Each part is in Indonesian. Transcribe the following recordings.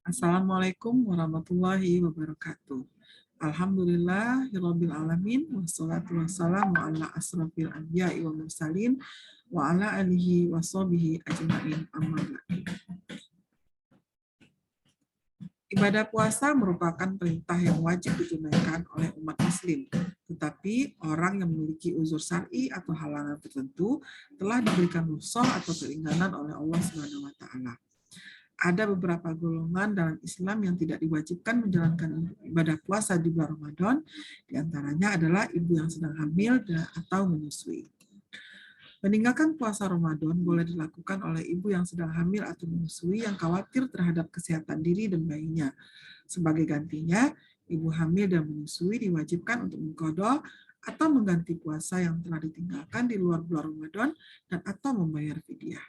Assalamualaikum warahmatullahi wabarakatuh. Alhamdulillahirabbil alamin wassalatu wassalamu ala asrofil anbiya'i wal mursalin wa ala alihi washabihi ajmain amma ba'du. Ibadah puasa merupakan perintah yang wajib ditunaikan oleh umat muslim. Tetapi orang yang memiliki uzur syar'i atau halangan tertentu telah diberikan rukhsah atau keringanan oleh Allah Subhanahu wa taala. Ada beberapa golongan dalam Islam yang tidak diwajibkan menjalankan ibadah puasa di bulan Ramadan, di antaranya adalah ibu yang sedang hamil atau menyusui. Meninggalkan puasa Ramadan boleh dilakukan oleh ibu yang sedang hamil atau menyusui yang khawatir terhadap kesehatan diri dan bayinya. Sebagai gantinya, ibu hamil dan menyusui diwajibkan untuk mengqadha atau mengganti puasa yang telah ditinggalkan di luar bulan Ramadan dan atau membayar fidyah.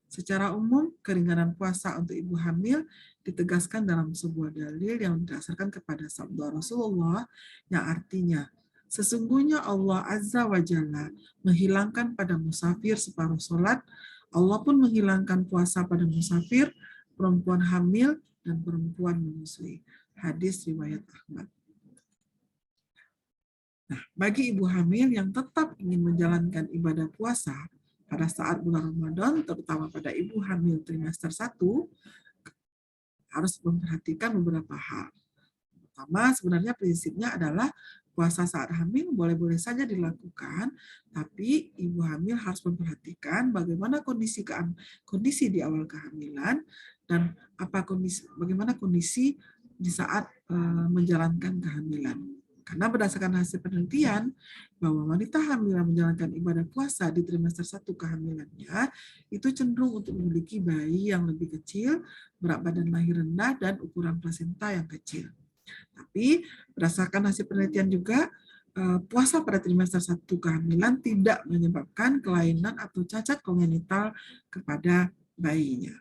Secara umum, keringanan puasa untuk ibu hamil ditegaskan dalam sebuah dalil yang didasarkan kepada sabda Rasulullah yang artinya, sesungguhnya Allah Azza wa Jalla menghilangkan pada musafir separuh sholat, Allah pun menghilangkan puasa pada musafir, perempuan hamil, dan perempuan menyusui. Hadis riwayat Ahmad. Nah, bagi ibu hamil yang tetap ingin menjalankan ibadah puasa pada saat bulan Ramadan, terutama pada ibu hamil trimester 1, harus memperhatikan beberapa hal. Pertama, sebenarnya prinsipnya adalah puasa saat hamil boleh-boleh saja dilakukan, tapi ibu hamil harus memperhatikan bagaimana kondisi di awal kehamilan dan bagaimana kondisi di saat menjalankan kehamilan. Karena berdasarkan hasil penelitian bahwa wanita hamil yang menjalankan ibadah puasa di trimester 1 kehamilannya itu cenderung untuk memiliki bayi yang lebih kecil, berat badan lahir rendah, dan ukuran plasenta yang kecil. Tapi berdasarkan hasil penelitian juga, puasa pada trimester 1 kehamilan tidak menyebabkan kelainan atau cacat kongenital kepada bayinya.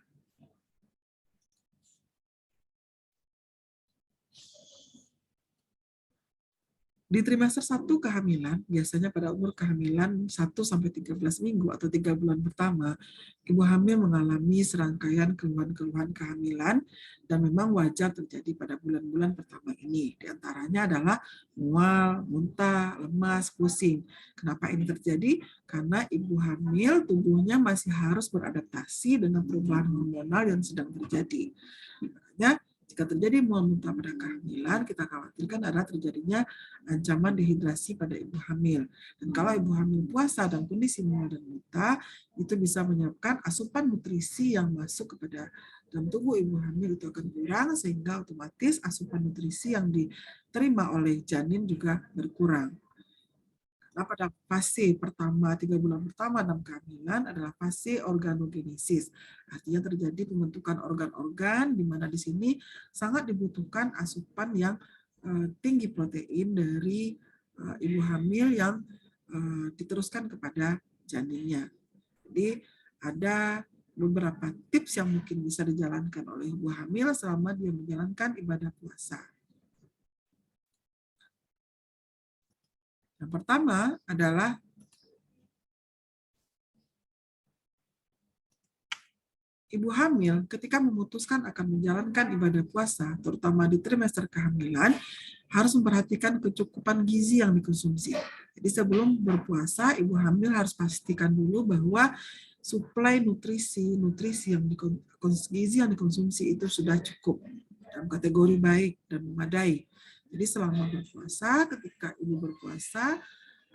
Di trimester 1 kehamilan, biasanya pada umur kehamilan 1-13 minggu atau 3 bulan pertama, ibu hamil mengalami serangkaian keluhan-keluhan kehamilan dan memang wajar terjadi pada bulan-bulan pertama ini. Di antaranya adalah mual, muntah, lemas, pusing. Kenapa ini terjadi? Karena ibu hamil tubuhnya masih harus beradaptasi dengan perubahan hormonal yang sedang terjadi. Makanya, jika terjadi mual muntah pada kehamilan, kita khawatirkan adalah terjadinya ancaman dehidrasi pada ibu hamil. Dan kalau ibu hamil puasa dan kondisi mual dan muntah, itu bisa menyebabkan asupan nutrisi yang masuk kepada dalam tubuh ibu hamil itu akan kurang, sehingga otomatis asupan nutrisi yang diterima oleh janin juga berkurang. Nah, pada fase pertama, 3 bulan pertama dalam kehamilan adalah fase organogenesis. Artinya terjadi pembentukan organ-organ, di mana di sini sangat dibutuhkan asupan yang tinggi protein dari ibu hamil yang diteruskan kepada janinnya. Jadi ada beberapa tips yang mungkin bisa dijalankan oleh ibu hamil selama dia menjalankan ibadah puasa. Yang pertama adalah ibu hamil ketika memutuskan akan menjalankan ibadah puasa, terutama di trimester kehamilan, harus memperhatikan kecukupan gizi yang dikonsumsi. Jadi sebelum berpuasa, ibu hamil harus pastikan dulu bahwa suplai nutrisi gizi yang dikonsumsi itu sudah cukup dalam kategori baik dan memadai. Jadi selama berpuasa, ketika ibu berpuasa,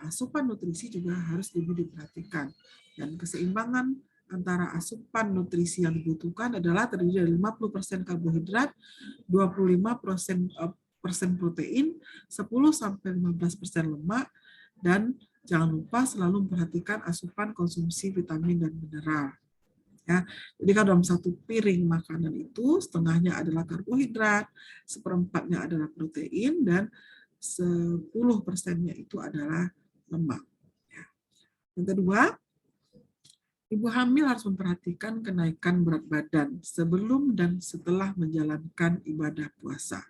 asupan nutrisi juga harus lebih diperhatikan. Dan keseimbangan antara asupan nutrisi yang dibutuhkan adalah terdiri dari 50% karbohidrat, 25% protein, 10-15% lemak, dan jangan lupa selalu memperhatikan asupan konsumsi vitamin dan mineral. Ya, jadi kalau dalam satu piring makanan itu setengahnya adalah karbohidrat, seperempatnya adalah protein, dan 10%-nya itu adalah lemak. Ya. Yang kedua, ibu hamil harus memperhatikan kenaikan berat badan sebelum dan setelah menjalankan ibadah puasa.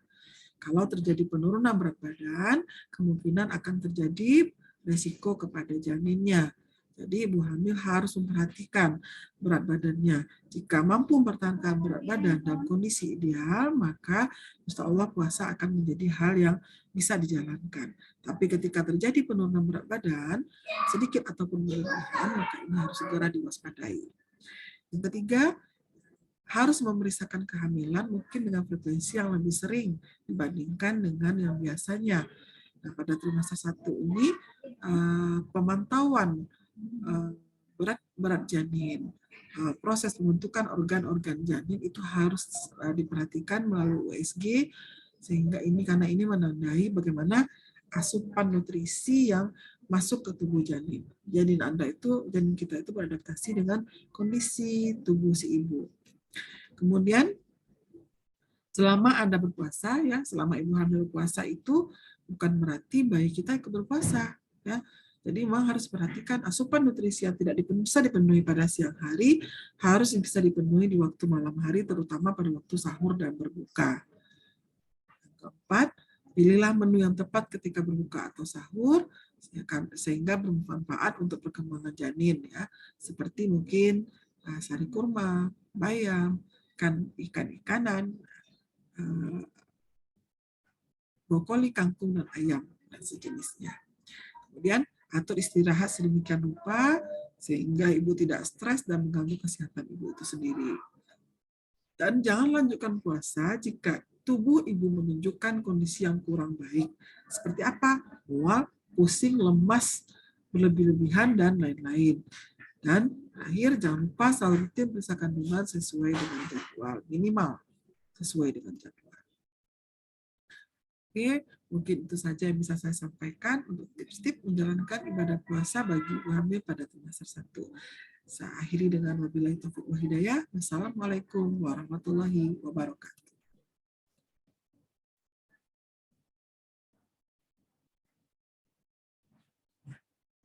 Kalau terjadi penurunan berat badan, kemungkinan akan terjadi resiko kepada janinnya. Jadi ibu hamil harus memperhatikan berat badannya. Jika mampu mempertahankan berat badan dalam kondisi ideal, maka insya Allah puasa akan menjadi hal yang bisa dijalankan. Tapi ketika terjadi penurunan berat badan, sedikit ataupun berlebihan, maka ini harus segera diwaspadai. Yang ketiga, harus memeriksakan kehamilan mungkin dengan frekuensi yang lebih sering dibandingkan dengan yang biasanya. Nah, pada trimester 1 ini, pemantauan berat janin, proses pembentukan organ-organ janin itu harus diperhatikan melalui USG, sehingga karena ini menandai bagaimana asupan nutrisi yang masuk ke tubuh janin. Janin kita itu beradaptasi dengan kondisi tubuh si ibu. Kemudian selama Anda berpuasa, ya, selama ibu hamil berpuasa itu bukan berarti bayi kita ikut berpuasa, ya. Jadi memang harus perhatikan asupan nutrisi yang tidak bisa dipenuhi pada siang hari harus bisa dipenuhi di waktu malam hari, terutama pada waktu sahur dan berbuka. Yang keempat, pilihlah menu yang tepat ketika berbuka atau sahur sehingga bermanfaat untuk perkembangan janin, ya. Seperti mungkin sari kurma, bayam, ikan-ikanan, brokoli, kangkung, dan ayam, dan sejenisnya. Kemudian, atur istirahat sedemikian rupa sehingga ibu tidak stres dan mengganggu kesehatan ibu itu sendiri. Dan jangan lanjutkan puasa jika tubuh ibu menunjukkan kondisi yang kurang baik. Seperti apa? Mual, pusing, lemas, berlebih-lebihan, dan lain-lain. Dan akhir, jangan lupa selalu rutin periksa kandungan sesuai dengan jadwal. Minimal sesuai dengan jadwal. Oke, mungkin itu saja yang bisa saya sampaikan untuk tips-tips menjalankan ibadah puasa bagi ibu hamil pada trimester 1. Saya akhiri dengan wabillahi taufiq wal hidayah. Wassalamualaikum warahmatullahi wabarakatuh.